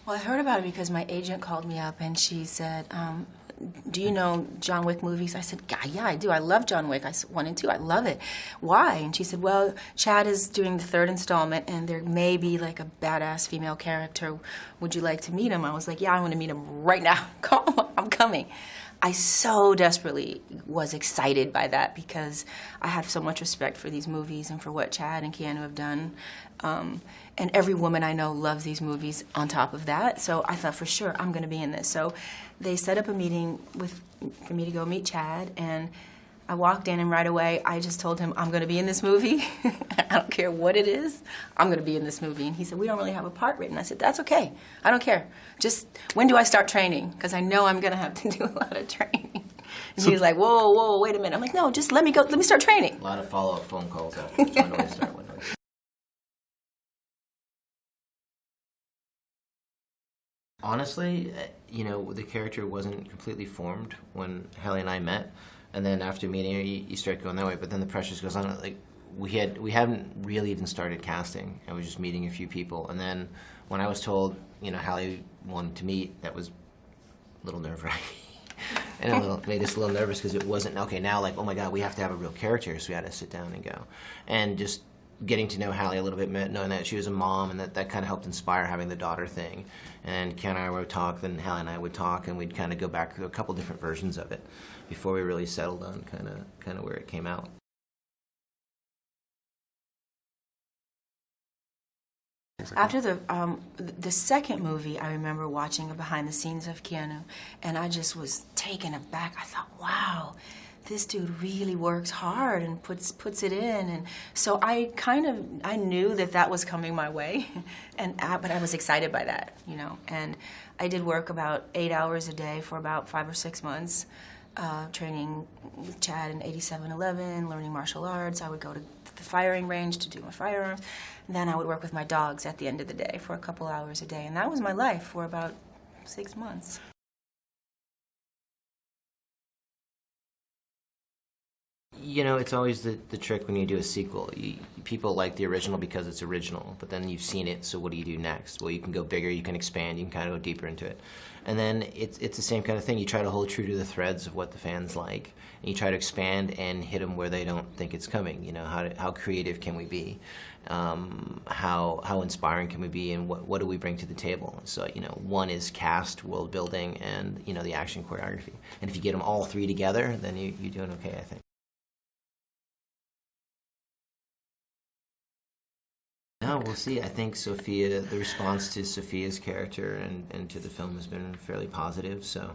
Well, I heard about it because my agent called me up and she said, do you know John Wick movies? I said, yeah, I do. I love John Wick. I said, 1 and 2, I love it. Why? And she said, well, Chad is doing the 3rd installment and there may be like a badass female character. Would you like to meet him? I was like, yeah, I want to meet him right now. I'm coming. I so desperately was excited by that because I have so much respect for these movies and for what Chad and Keanu have done. And every woman I know loves these movies on top of that. So I thought for sure I'm going to be in this. So they set up a meeting for me to go meet Chad. And I walked in and right away I just told him I'm going to be in this movie. I don't care what it is. I'm going to be in this movie. And he said, we don't really have a part written. I said, that's okay. I don't care. Just when do I start training? Because I know I'm going to have to do a lot of training. And he was like, whoa, wait a minute. I'm like, no, just let me start training. A lot of follow-up phone calls after. When do I start? When do I start? Honestly, you know, the character wasn't completely formed when Halle and I met, and then after meeting her, you start going that way. But then the pressure goes on. Like we hadn't really even started casting. I was just meeting a few people, and then when I was told, you know, Halle wanted to meet, that was a little nerve-wracking, and made us a little nervous because it wasn't okay. Now, like, oh my God, we have to have a real character, so we had to sit down and go, and just getting to know Halle a little bit, knowing that she was a mom, and that kind of helped inspire having the daughter thing. And Ken and I would talk, then Halle and I would talk, and we'd kind of go back through a couple different versions of it before we really settled on kind of where it came out. After the second movie, I remember watching a behind the scenes of Keanu, and I just was taken aback. I thought, wow, this dude really works hard and puts it in. And so I knew that was coming my way, but I was excited by that, you know. And I did work about 8 hours a day for about 5 or 6 months, training with Chad in 8711, learning martial arts. I would go to the firing range to do my firearms. And then I would work with my dogs at the end of the day for a couple hours a day. And that was my life for about 6 months. You know, it's always the trick when you do a sequel. People like the original because it's original, but then you've seen it, so what do you do next? Well, you can go bigger, you can expand, you can kind of go deeper into it. And then it's the same kind of thing. You try to hold true to the threads of what the fans like, and you try to expand and hit them where they don't think it's coming. You know, how creative can we be? How inspiring can we be, and what do we bring to the table? So, you know, one is cast, world building, and, you know, the action choreography. And if you get them all three together, then you're doing okay, I think. No, we'll see. I think Sophia, the response to Sophia's character and to the film has been fairly positive, so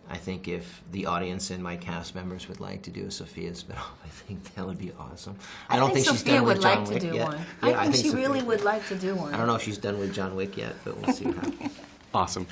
I think if the audience and my cast members would like to do a Sophia spinoff, I think that would be awesome. I don't think she's done with John Wick yet. I think she really would like to do one. I don't know if she's done with John Wick yet, but we'll see what happens. Awesome.